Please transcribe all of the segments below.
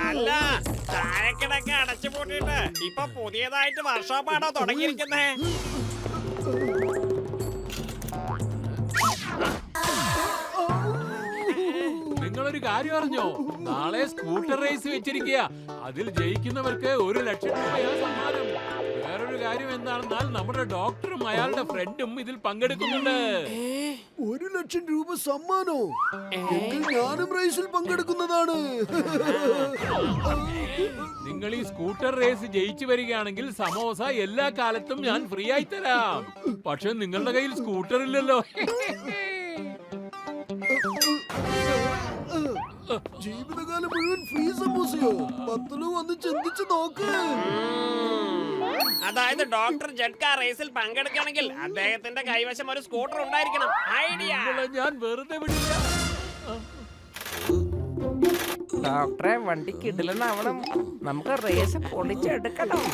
അല്ല, താഴെക്കിടക്ക് അടച്ചു പൂട്ടിട്ട് ഇപ്പൊ പുതിയതായിട്ട് വർക്ക്ഷോപ്പാണോ തുടങ്ങിയിരിക്കുന്നേ? നിങ്ങളൊരു കാര്യം അറിഞ്ഞോ? നാളെ സ്കൂട്ടർ റേസ് വെച്ചിരിക്കുക. അതിൽ ജയിക്കുന്നവർക്ക് 1 ലക്ഷം രൂപയാണ് സമ്മാനം. വേറൊരു കാര്യം എന്താണെന്നാൽ നമ്മുടെ ഡോക്ടറും അയാളുടെ ഫ്രണ്ടും ഇതിൽ പങ്കെടുക്കുന്നുണ്ട്. 1 ലക്ഷം രൂപ സമ്മാനോ? എങ്കിൽ ഞാനും റേസിൽ പങ്കെടുക്കുന്നതാണ്. നിങ്ങൾ ഈ സ്കൂട്ടർ റേസ് ജയിച്ചു വരികയാണെങ്കിൽ സമോസ എല്ലാ കാലത്തും ഞാൻ ഫ്രീ ആയി തരാം. പക്ഷെ നിങ്ങളുടെ കയ്യിൽ സ്കൂട്ടർ ഇല്ലല്ലോ. ജീവിതകാലം മുഴുവൻ ഫ്രീ സമോസയോ? പത്തലും വന്ന് ചിന്തിച്ചു നോക്ക്. അതായത് ഡോക്ടർ ജഡ്ക റേസിൽ പങ്കെടുക്കുകയാണെങ്കിൽ അദ്ദേഹത്തിന്റെ കൈവശം ഒരു സ്കൂട്ടർ ഉണ്ടായിരിക്കണം. ഐഡിയ. ഞാൻ വെറുതെ വിടില്ല. ഡോക്ടറെ വണ്ടി കിടിലനാവണം. നമുക്ക് റേസ് പൊളിച്ചെടുക്കണം.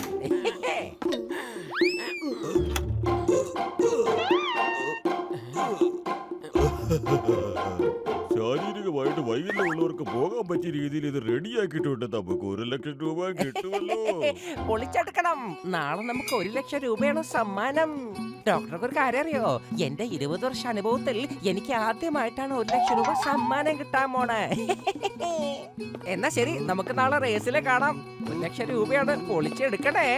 ശാരീരികമായിട്ട് വൈകല്യമുള്ളവർക്ക് പോകാൻ പറ്റിയ രീതിയിൽ ഇത് റെഡിയാക്കിയിട്ടുണ്ട്. നമുക്ക് 1 ലക്ഷം രൂപ കിട്ടുമല്ലോ. പൊളിച്ചെടുക്കണം. നാളെ നമുക്ക് 1 ലക്ഷം രൂപയാണ് സമ്മാനം. ഡോക്ടർക്ക് ഒരു കാര്യം അറിയോ? എന്റെ 20 വർഷ അനുഭവത്തിൽ എനിക്ക് ആദ്യമായിട്ടാണ് 1 ലക്ഷം രൂപ സമ്മാനം കിട്ടാൻ പോണേ. എന്നാ ശരി, നമുക്ക് നാളെ റേസിലെ കാണാം. 1 ലക്ഷം രൂപയാണ്. പൊളിച്ചെടുക്കണേ.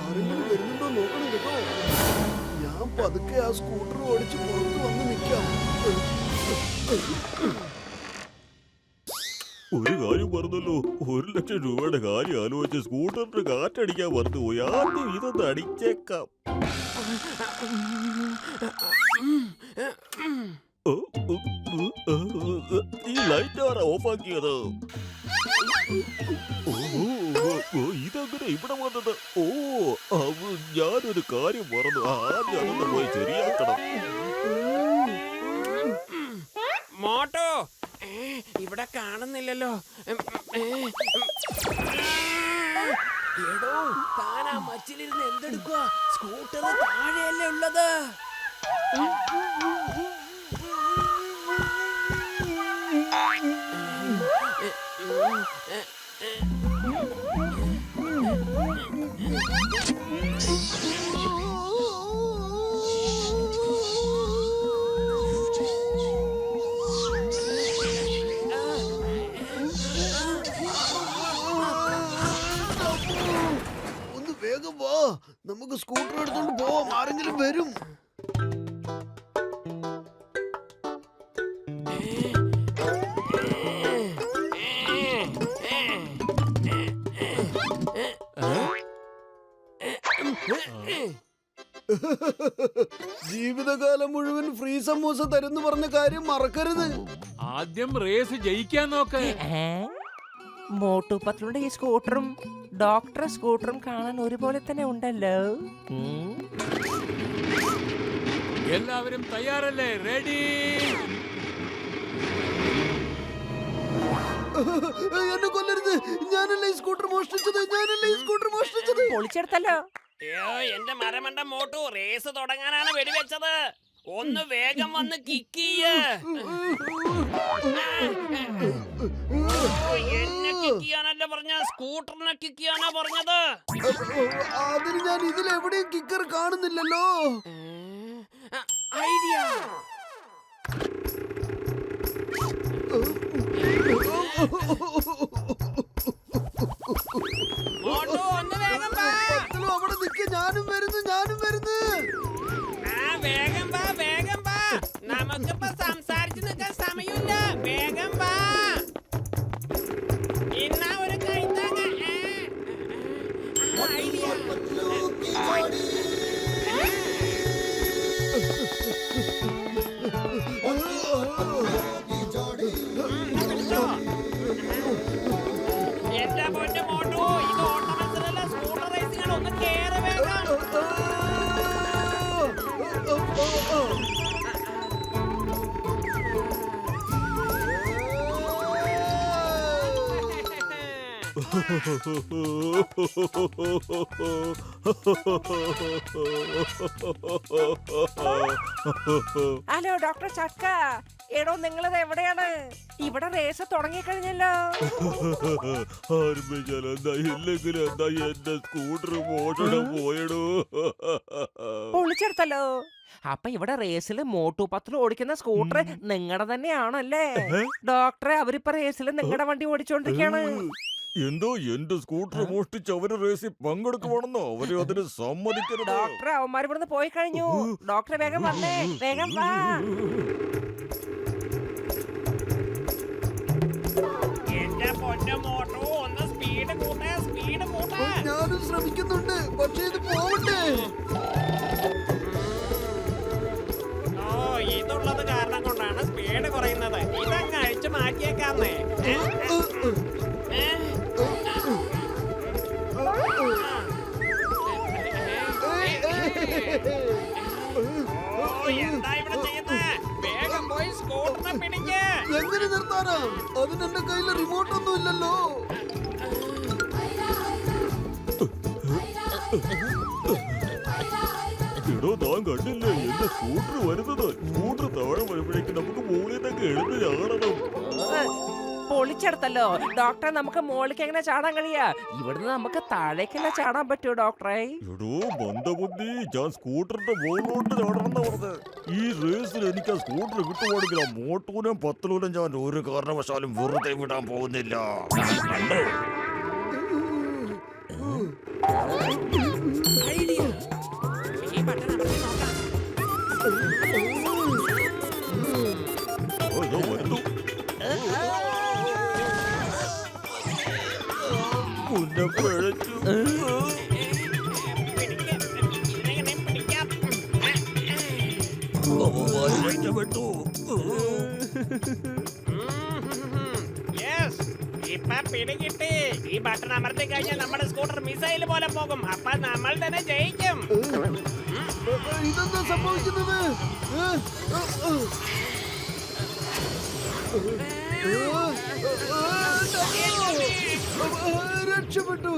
ആരെങ്കിലും വരുന്നുണ്ടോ നോക്കണം കേട്ടോ. ഞാൻ പതുക്കെ ആ സ്കൂട്ടർ ഓടിച്ച് പുറത്ത് വന്ന് നിൽക്കാം. ഒരു കാര്യം പറഞ്ഞല്ലോ, 1 ലക്ഷം രൂപയുടെ കാര്യം ആലോചിച്ച് സ്കൂട്ടറിന്റെ കാറ്റടിക്കാൻ മറന്നുപോയി. ആദ്യം ഇതൊന്ന് അടിച്ചേക്കാം. ഈ ലൈറ്റ് ആരാ ഓഫാക്കിയത്? ഇതെങ്ങനെ ഇവിടെ വന്നത്? ഞാനൊരു കാര്യം മറന്നു. ആദ്യം അതൊന്ന് പോയി ശരിയാക്കണം. മോട്ടോ ഇവിടെ കാണുന്നില്ലല്ലോ. എടോ, താനാ മച്ചിലിരുന്ന് എന്തെടുക്കുക? സ്കൂട്ടർ താഴെയല്ലേ ഉള്ളത്? ഒന്ന് വേഗം വാ, നമുക്ക് സ്കൂട്ടർ എടുത്തോണ്ട് പോവാം. ആരെങ്കിലും വരും. ജീവിതകാലം മുഴുവൻ ഫ്രീ സമോസ തരുന്നു പറഞ്ഞ കാര്യം മറക്കരുത്. ആദ്യം റേസ് ജയിക്കാൻ നോക്ക്. മോട്ടു പത്ലുണ്ട്. ഈ സ്കൂട്ടറും ഡോക്ടറെ സ്കൂട്ടറും കാണാൻ ഒരുപോലെ തന്നെ ഉണ്ടല്ലോ. എല്ലാവരും തയ്യാറല്ലേ? റെഡി? എന്നെ കൊല്ലരുത്. ഞാനല്ലേ ഈ സ്കൂട്ടർ മോഷ്ടിച്ചത്. പൊളിച്ചെടുത്തല്ലോ. അയ്യോ, എന്റെ മരമണ്ട മോട്ടു, റേസ് തുടങ്ങാനാണ് വെടിവെച്ചത്. ഒന്ന് വേഗം വന്ന് കിക്ക് ചെയ്യ്. എന്നെ കിക്ക് ചെയ്യാനല്ല പറഞ്ഞ, സ്കൂട്ടറിനെ കിക്ക് ചെയ്യാനാ പറഞ്ഞത്. അതിന് ഞാൻ ഇതിലെവിടെയും കിക്കർ കാണുന്നില്ലല്ലോ. ഐഡിയ. മോട്ടു, ഒന്ന് വേഗം വാ. അവിടെ നിൽക്ക്. ഞാനും വരുന്നു. വേഗം വാ. നമുക്കിപ്പോ സംസാരിച്ച് നിൽക്കാൻ സമയമില്ല. വേഗം വാ. ഇന്നാ ഒരു കൈത്താങ്ങ. ഐഡിയ. ഹലോ ഡോക്ടർ ചക്ക, എടോ നിങ്ങളത് എവിടെയാണ്? ഇവിടെ റേസ് തുടങ്ങിക്കഴിഞ്ഞല്ലോ. ആരംഭിച്ചാൽ എന്താ, ഇല്ലെങ്കിൽ എന്താ, എന്റെ സ്കൂട്ടർ മോഷണം പോയടോ. പൊളിച്ചെടുത്തല്ലോ. അപ്പൊ ഇവിടെ റേസിൽ മോട്ടു പത്തിൽ ഓടിക്കുന്ന സ്കൂട്ടർ നിങ്ങളുടെ തന്നെയാണല്ലേ? ഡോക്ടറെ, അവരിപ്പോ റേസിൽ നിങ്ങളുടെ വണ്ടി ഓടിച്ചോണ്ടിരിക്കാണ്. എന്തോ എന്റെ സ്കൂട്ടർ മോഷ്ടിച്ച് അവര് റേസിൽ പങ്കെടുക്കുവാണെന്നോ? അവര് അതിന് സമ്മതിക്കരുത്. ഡോക്ടറെ, അവന്മാർ ഇവിടുന്ന് പോയി കഴിഞ്ഞു. ഡോക്ടറെ വേഗം വന്നേ, വേഗം വാ. എന്റെ പൊന്നു മോട്ടു, ഒന്ന് സ്പീഡ് കൂട്ടേ, സ്പീഡ് കൂട്ടേ. ഞാനും ശ്രമിക്കുന്നുണ്ട്, പക്ഷേ ഇത് പോവട്ടെ. ഓ, ഇതുള്ളത് കാരണം കൊണ്ടാണ് സ്പീഡ് കുറയുന്നത്. ഇതങ്ങ് അഴിച്ചു മാറ്റിയേക്കാന്നേ. ഓ, എന്താ ഇവിടെ ചെയ്യുന്നേ? വേഗം പോയി സ്കൂട്ടറിനെ പിടിക്ക്. എങ്ങനെ നിർത്താനാ? അതിന് എന്റെ കയ്യിൽ റിമോട്ട് ഒന്നും ഇല്ലല്ലോ. എടോ, താൻ കണ്ടില്ലേ എന്റെ സ്കൂട്ടർ വരുന്നത്? സ്കൂട്ടർ താഴെ വരുമ്പോഴേക്ക് നമുക്ക് മുകളിൽ നിന്നൊക്കെ എഴുതി ചാടണം. പൊളിച്ചെടുത്തല്ലോ. ഡോക്ടറെ, നമുക്ക് മുകളിലേക്ക് എങ്ങനെ ചാടാൻ കഴിയാ? ഇവിടുന്ന് നമുക്ക് താഴേക്കല്ലേ ചാടാൻ പറ്റൂ ഡോക്ടറെ? എടോ മന്ദബുദ്ധി, ഞാൻ സ്കൂട്ടറിന്റെ മുകളിലോട്ട് ചാടണമെന്നാ പറഞ്ഞത്. ഈ റേസിൽ എനിക്ക് ആ സ്കൂട്ടർ കിട്ടുവാണെങ്കിൽ ആ മോട്ടൂനും പത്തലൂനും ഞാൻ ഒരു കാരണവശാലും വെറുതെ വിടാൻ പോകുന്നില്ല. കണ്ടോ? ഈ ബട്ടൺ അമർത്തി നോക്കാം. ഓ, ഇതോ വരുന്നു. കുഞ്ഞം പിഴച്ചു. പിടിക്ക്. ഇതിനെങ്ങനെ പിടിക്കാം? അവന്മാര് രക്ഷപ്പെട്ടു. യെസ്, ഇപ്പൊ പിടികിട്ടി. ഈ ബട്ടൺ അമർത്തി കഴിഞ്ഞാൽ നമ്മുടെ സ്കൂട്ടർ മിസൈൽ പോലെ പോകും. അപ്പൊ നമ്മൾ തന്നെ ജയിക്കും. ഇതെന്താ സംഭവിക്കുന്നത്? രക്ഷപ്പെട്ടു.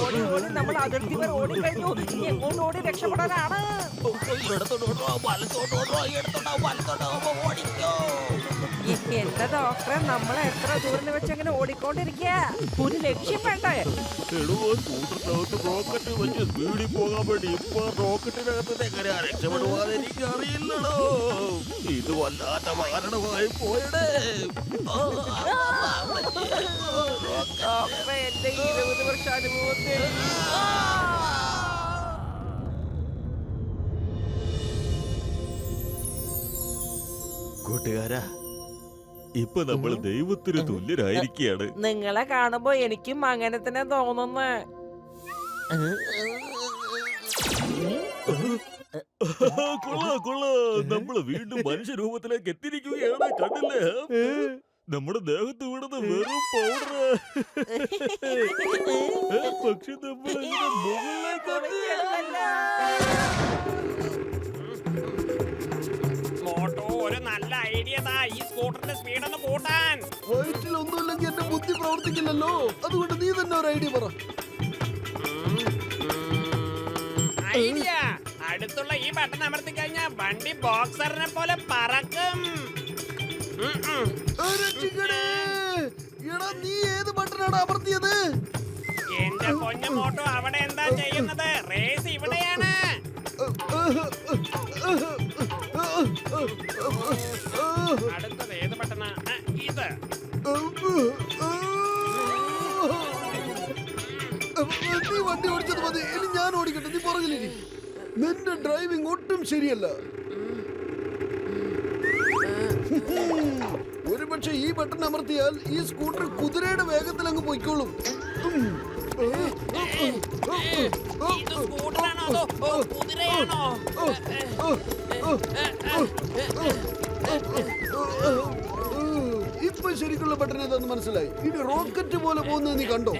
ഓടി ഓടി നമ്മൾ അതിർത്തി വരെ ഓടിക്കഴിഞ്ഞു. ഇനി എങ്ങോട്ട് ഓടി രക്ഷപ്പെടാനാണ്? എന്റെ ഡോക്ടറെ, നമ്മളെ എത്ര ദൂരം വെച്ച് അങ്ങനെ ഓടിക്കൊണ്ടിരിക്കുക? ഒരു ലക്ഷ്യം വേണ്ടേ? എടോ, സ്കൂട്ടറിനകത്ത് റോക്കറ്റ് വെച്ച് സ്പീഡിൽ പോകാൻ വേണ്ടി ഇപ്പൊ റോക്കറ്റിനകത്ത് എങ്ങനെയാ രക്ഷപ്പെടുവാന്ന് എനിക്ക് അറിയില്ലടോ. ഇത് വല്ലാത്ത മരണമായി പോയടേ. ഡോക്ടറെ, എന്റെ 20 വർഷ അനുഭവത്തിൽ കൂട്ടുകാരാ, ഇപ്പൊ നമ്മൾ ദൈവത്തിന് തുല്യരായിരിക്കുകയാണ്. നിങ്ങളെ കാണുമ്പോ എനിക്കും അങ്ങനെ തന്നെ തോന്നുന്നു. കൊള്ളാ, നമ്മള് വീണ്ടും മനുഷ്യരൂപത്തിലേക്ക് എത്തിയിരിക്കുകയാണ്. കണ്ടില്ലേ? നമ്മുടെ ദേഹത്ത് വീണത് വെറും പൗഡർ. പക്ഷെ നമ്മൾ മോട്ടോ, ഒരു നല്ല ഐഡിയ താ. ഈ സ്കൂട്ടറിന്റെ സ്പീഡ് ഒന്ന് കൂട്ടാൻ. വയറ്റിൽ ഒന്നുമില്ലെങ്കിൽ എന്റെ ബുദ്ധി പ്രവർത്തിക്കില്ലല്ലോ. അതുകൊണ്ട് നീ തന്നെ ഒരു ഐഡിയ പറ. ഐഡിയ, അടുത്തുള്ള ഈ ബട്ടൺ അമർത്തി കഴിഞ്ഞാൽ വണ്ടി ബോക്സറിനെ പോലെ പറക്കും. രക്ഷിക്കണേ. എടാ, നീ ഏത് ബട്ടണാണ് അമർത്തിയത്? എന്റെ പൊന്നു മോട്ടോ, അവിടെ എന്താ ചെയ്യുന്നത്? റേസ് ഇവിടെയാണ്. അടുത്തത് ഏത് ബട്ടണാ? ഇത്. നീ വണ്ടി ഓടിച്ചത് മതി, ഇനി ഞാൻ ഓടിക്കട്ടെ. നീ പുറകിലിരി. നിന്റെ ഡ്രൈവിംഗ് ഒട്ടും ശരിയല്ല. ഒരുപക്ഷെ ഈ ബട്ടൺ അമർത്തിയാൽ ഈ സ്കൂട്ടർ കുതിരയുടെ വേഗത്തിൽ അങ്ങ് പോയിക്കോളും. ഇത് സ്കൂട്ടറാണോ അതോ കുതിരയാണോ? ഇപ്പൊ ശരിക്കുള്ള ബട്ടൺ ഏതാന്ന് മനസ്സിലായി. ഇനി റോക്കറ്റ് പോലെ പോകുന്നത് നീ കണ്ടോ?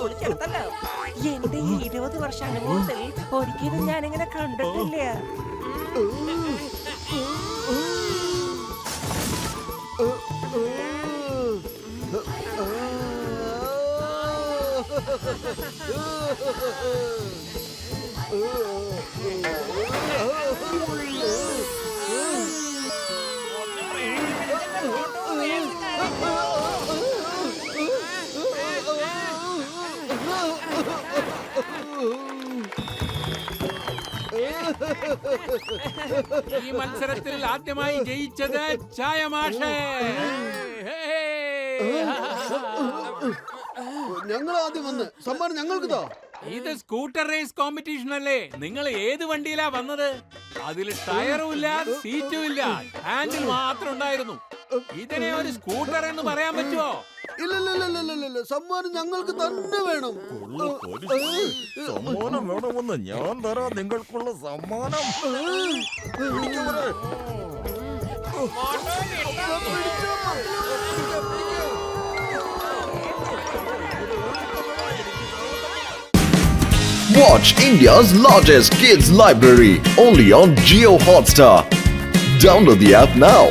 പൊളിച്ചെടുത്തല്ലോ. എന്റെ ഈ 20 വർഷ അനുഭവത്തിൽ ഒരിക്കലും ഞാനിങ്ങനെ കണ്ടിട്ടില്ല. ഒന്ന് ബ്രേക്ക് പിടിച്ചിട്ട് മോട്ടു റേസുകാരൻ. ഈ മത്സരത്തിൽ ആദ്യമായി ജയിച്ചത് ചായമാഷേ. ഞങ്ങൾ ആദ്യം വന്ന് സമ്മാനം ഞങ്ങൾക്കിതാ. ഇത് സ്കൂട്ടർ റേസ് കോമ്പറ്റീഷൻ അല്ലേ? നിങ്ങൾ ഏത് വണ്ടിയിലാ വന്നത്? അതിൽ ടയറും ഇല്ല, സീറ്റും ഇല്ല, ഹാൻഡിൽ മാത്രം ഉണ്ടായിരുന്നു. ഇതിനെ ഒരു സ്കൂട്ടർ എന്ന് പറയാൻ പറ്റുമോ? ഇല്ല, സമ്മാനം ഞങ്ങൾക്ക് തന്നെ വേണം. സമ്മാനം വേണമെന്ന് ഞാൻ തരാം. നിങ്ങൾക്കുള്ള സമ്മാനം പിടിച്ചവരെ. മോട്ടു കിട്ടോ? Watch India's largest kids library only on Jio Hotstar. Download the app now.